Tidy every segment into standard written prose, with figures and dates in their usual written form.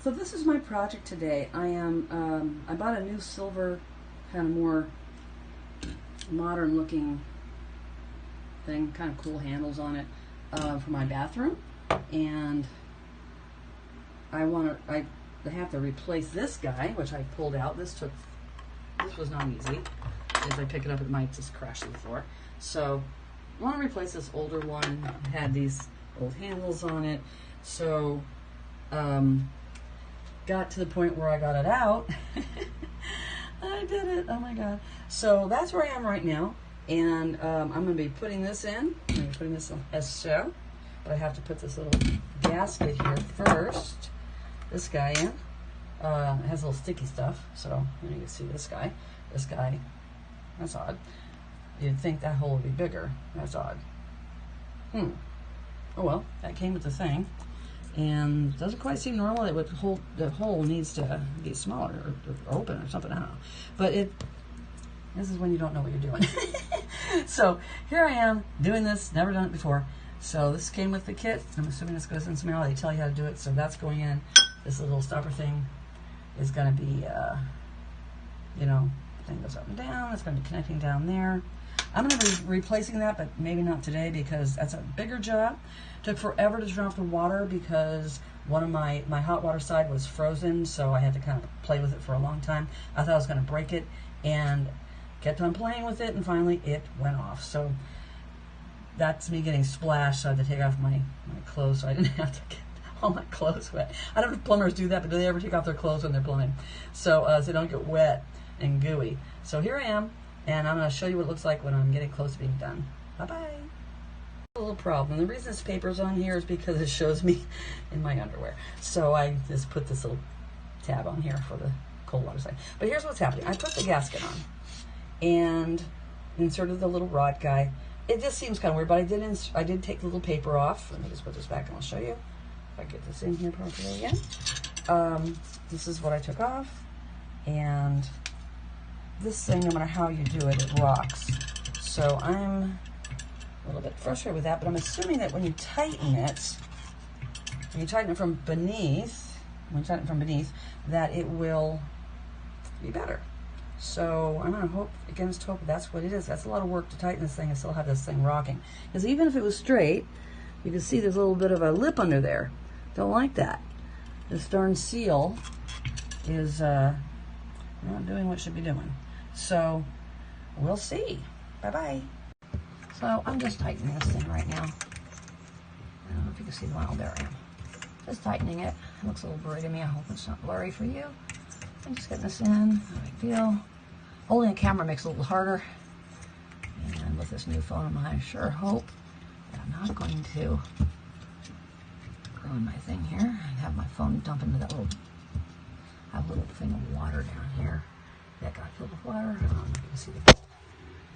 So this is my project today. I bought a new silver, kind of more modern looking thing, kind of cool handles on it, for my bathroom. And I have to replace this guy, which I pulled out. This was not easy. As I pick it up, it might just crash to the floor. So I want to replace this older one. It had these old handles on it. So got to the point where I got it out. I did it. Oh my God. So that's where I am right now. And I'm going to be putting this in. I'm going to be putting this in as so. But I have to put this little gasket here first. This guy in. It has a little sticky stuff. So you can see this guy. This guy. That's odd. You'd think that hole would be bigger. That's odd. Oh well, that came with the thing. And doesn't quite seem normal. The hole needs to be smaller or open or something. I don't know. But this is when you don't know what you're doing. So here I am doing this. Never done it before. So this came with the kit. I'm assuming this goes in some mail. They tell you how to do it. So that's going in. This little stopper thing is going to be, thing goes up and down. It's going to be connecting down there. I'm going to be replacing that, but maybe not today because that's a bigger job. Took forever to turn off the water because one of my hot water side was frozen, so I had to kind of play with it for a long time. I thought I was going to break it and kept on playing with it, and finally it went off. So that's me getting splashed, so I had to take off my clothes so I didn't have to get all my clothes wet. I don't know if plumbers do that, but do they ever take off their clothes when they're plumbing? So they don't get wet and gooey. So here I am, and I'm going to show you what it looks like when I'm getting close to being done. Bye-bye. A little problem. The reason this paper's on here is because it shows me in my underwear. So I just put this little tab on here for the cold water side. But here's what's happening. I put the gasket on and inserted the little rod guy. It just seems kind of weird, but I did take the little paper off. Let me just put this back and I'll show you if I get this in here properly again. This is what I took off, and this thing, no matter how you do it, it rocks. So I'm a little bit frustrated with that, but I'm assuming that when you tighten it from beneath, that it will be better. So I'm going to hope against hope that's what it is. That's a lot of work to tighten this thing and still have this thing rocking. Because even if it was straight, you can see there's a little bit of a lip under there. Don't like that. This darn seal is not doing what it should be doing. So we'll see. Bye-bye. So I'm just tightening this thing right now. I don't know if you can see the line. There I am. Just tightening it. It looks a little blurry to me. I hope it's not blurry for you. I'm just getting this in. No big deal. Holding the camera makes it a little harder. And with this new phone, I sure hope that I'm not going to ruin my thing here and have my phone dump into that little thing of water down here. That got filled with water. I don't know if you can see the bowl.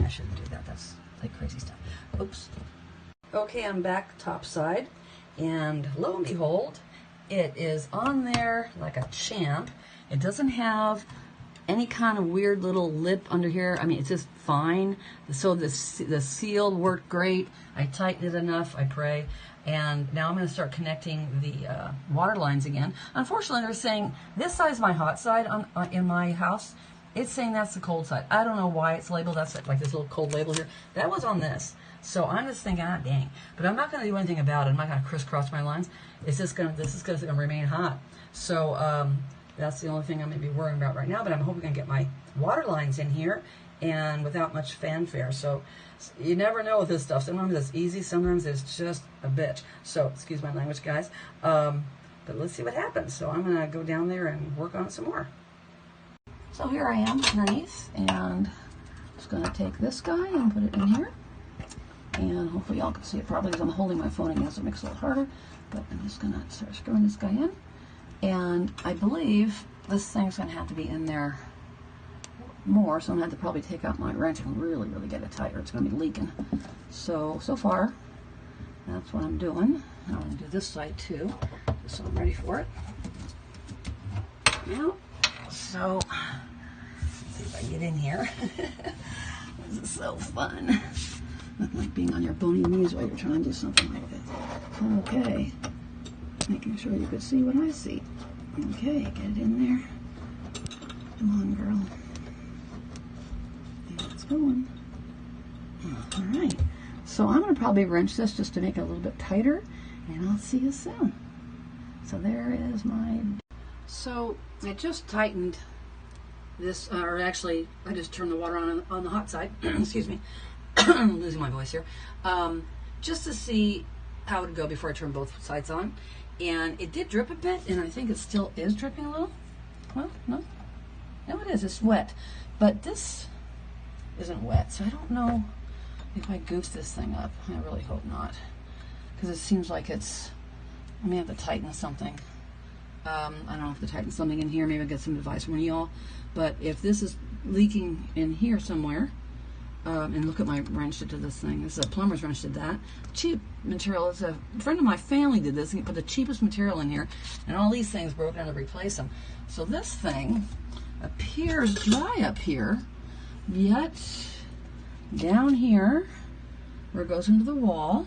I shouldn't do that. That's like crazy stuff. Oops. Okay, I'm back top side, and lo and behold, it is on there like a champ. It doesn't have any kind of weird little lip under here. I mean, it's just fine. So the seal worked great. I tightened it enough, I pray. And now I'm going to start connecting the water lines again. Unfortunately, they're saying this side is my hot side in my house. It's saying that's the cold side. I don't know why it's labeled. That's like this little cold label here. That was on this. So I'm just thinking, ah, dang. But I'm not going to do anything about it. I'm not going to crisscross my lines. It's just going to, this is going to remain hot. So that's the only thing I'm going to be worrying about right now. But I'm hoping I can get my water lines in here and without much fanfare. So you never know with this stuff. Sometimes it's easy. Sometimes it's just a bitch. So excuse my language, guys. But let's see what happens. So I'm going to go down there and work on it some more. So here I am underneath, and I'm just going to take this guy and put it in here. And hopefully y'all can see it properly because I'm holding my phone again, so it makes it a little harder. But I'm just going to start screwing this guy in. And I believe this thing's going to have to be in there more, so I'm going to have to probably take out my wrench and really, really get it tight, or it's going to be leaking. So far, that's what I'm doing. I'm going to do this side too, just so I'm ready for it. Now, so let's see if I can get in here. This is so fun. Nothing like being on your bony knees while you're trying to do something like this. Okay. Making sure you could see what I see. Okay, get it in there. Come on, girl. And it's going. All right. So I'm going to probably wrench this just to make it a little bit tighter, and I'll see you soon. So there is my... So I just tightened this, or actually I just turned the water on the hot side. Excuse me. I'm losing my voice here. Just to see how it would go before I turn both sides on. And it did drip a bit, and I think it still is dripping a little. Well, no. No, it is. It's wet. But this isn't wet, so I don't know if I goofed this thing up. I really hope not. Because it seems like it's... I may have to tighten something. I don't know if to tighten something in here. Maybe I'll get some advice from y'all. But if this is leaking in here somewhere, and look at my wrench that did this thing. This is a plumber's wrench did that. Cheap material. It's a friend of my family did this. He put the cheapest material in here, and all these things broke down to replace them. So this thing appears dry up here, yet down here, where it goes into the wall,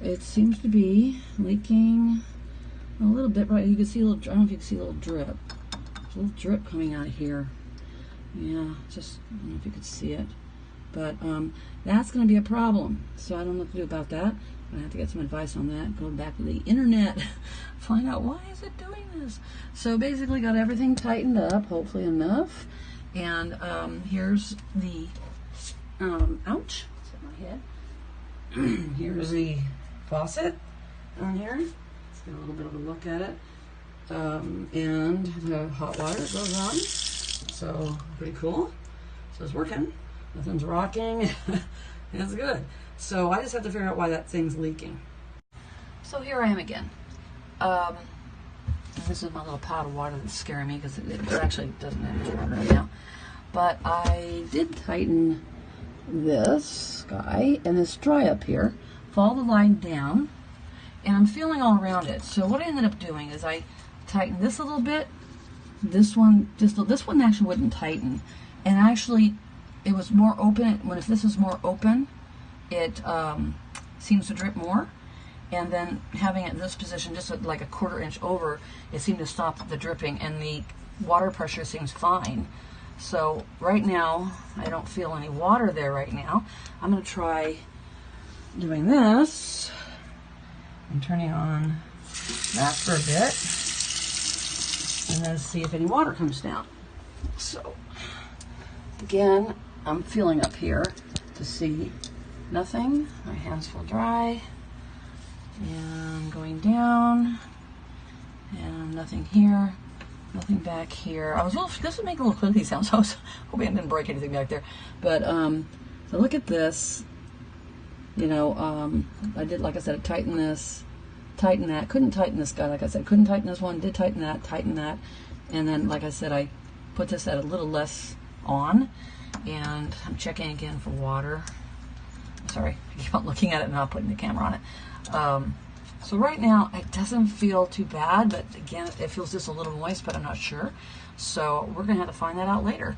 it seems to be leaking a little bit. Right, you can see a little. I don't know if you can see a little drip. There's a little drip coming out of here. Yeah, just I don't know if you could see it. But that's going to be a problem. So I don't know what to do about that. I have to get some advice on that. Go back to the internet, find out why is it doing this. So basically, got everything tightened up, hopefully enough. And here's the ouch, hit my head. Here's the faucet on here. Let's get a little bit of a look at it. And the hot water goes on. So pretty cool. So it's working. Nothing's rocking. It's good. So I just have to figure out why that thing's leaking. So here I am again. This is my little pot of water that's scaring me because it actually doesn't have much water right now. But I did tighten this guy, and it's dry up here. Follow the line down, and I'm feeling all around it. So what I ended up doing is I tightened this a little bit. This one actually wouldn't tighten, and actually it was more open. If this is more open, it seems to drip more, and then having it in this position just like a 1/4 inch over, it seemed to stop the dripping, and the water pressure seems fine. So right now I don't feel any water there right now. I'm going to try doing this and turning on that for a bit, and then see if any water comes down. So again, I'm feeling up here to see nothing. My hands feel dry, and going down, and nothing here, nothing back here. This would make a little clicking sound, so I was hoping I didn't break anything back there. But so look at this. You know, I did, like I said, tighten this, tighten that. Couldn't tighten this guy, like I said. Couldn't tighten this one. Did tighten that, and then, like I said, I put this at a little less on, and I'm checking again for water. Sorry, I keep on looking at it and not putting the camera on it. So right now it doesn't feel too bad, but again, it feels just a little moist, but I'm not sure. So we're gonna have to find that out later.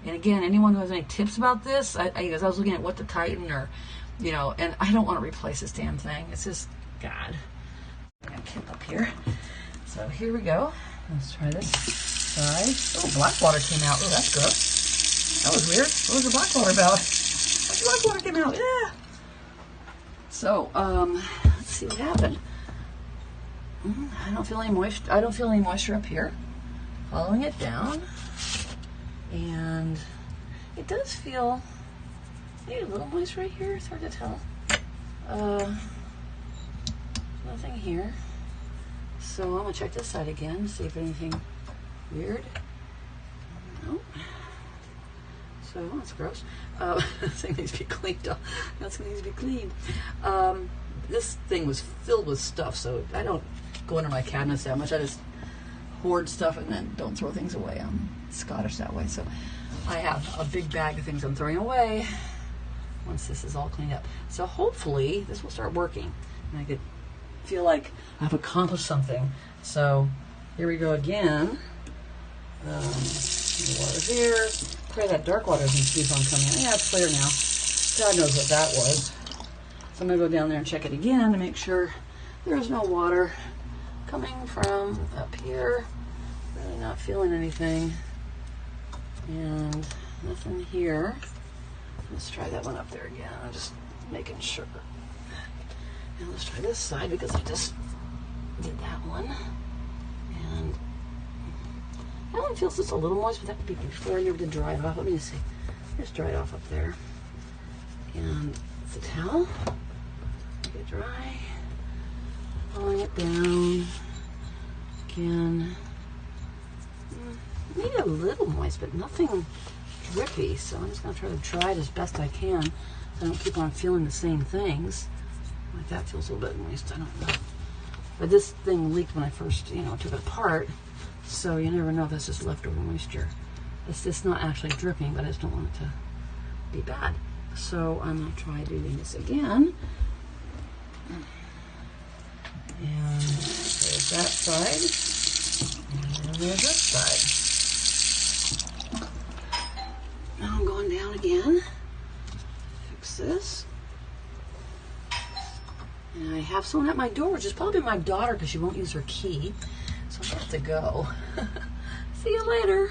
And again, anyone who has any tips about this, I was looking at what to tighten, or you know, and I don't want to replace this damn thing. It's just God. I'm gonna kick up here. So here we go. Let's try this side. Oh, black water came out. Oh, that's gross. That was weird. What was the black water about? The black water came out. Yeah. So let's see what happened. I don't feel any moisture. I don't feel any moisture up here. Following it down, and it does feel maybe a little moist right here. It's hard to tell. Nothing here. So I'm gonna check this side again, see if anything weird. Nope. So that's gross. This thing needs to be cleaned up. That's going to need to be cleaned. This thing was filled with stuff, so I don't go into my cabinets that much. I just hoard stuff and then don't throw things away. I'm Scottish that way, so I have a big bag of things I'm throwing away once this is all cleaned up. So hopefully this will start working, and I could feel like I've accomplished something. So here we go again. The water here. Pray that dark water doesn't keep on coming in. Yeah, it's clear now. God knows what that was. So I'm going to go down there and check it again to make sure there's no water coming from up here. Really not feeling anything. And nothing here. Let's try that one up there again. I'm just making sure. And let's try this side because I just did that one. And that one feels just a little moist, but that would be before I never did dry it off. Let me just see. Just dry it off up there. And it's a towel. Get it dry. Pulling it down. Again. Maybe a little moist, but nothing drippy. So I'm just going to try to dry it as best I can so I don't keep on feeling the same things. Like that feels a little bit moist. I don't know. But this thing leaked when I first, took it apart. So you never know if that's just leftover moisture. It's just not actually dripping, but I just don't want it to be bad. So I'm going to try doing this again. And there's that side. And there's this side. Now I'm going down again. Fix this. And I have someone at my door, which is probably my daughter because she won't use her key. So I have to go. See you later.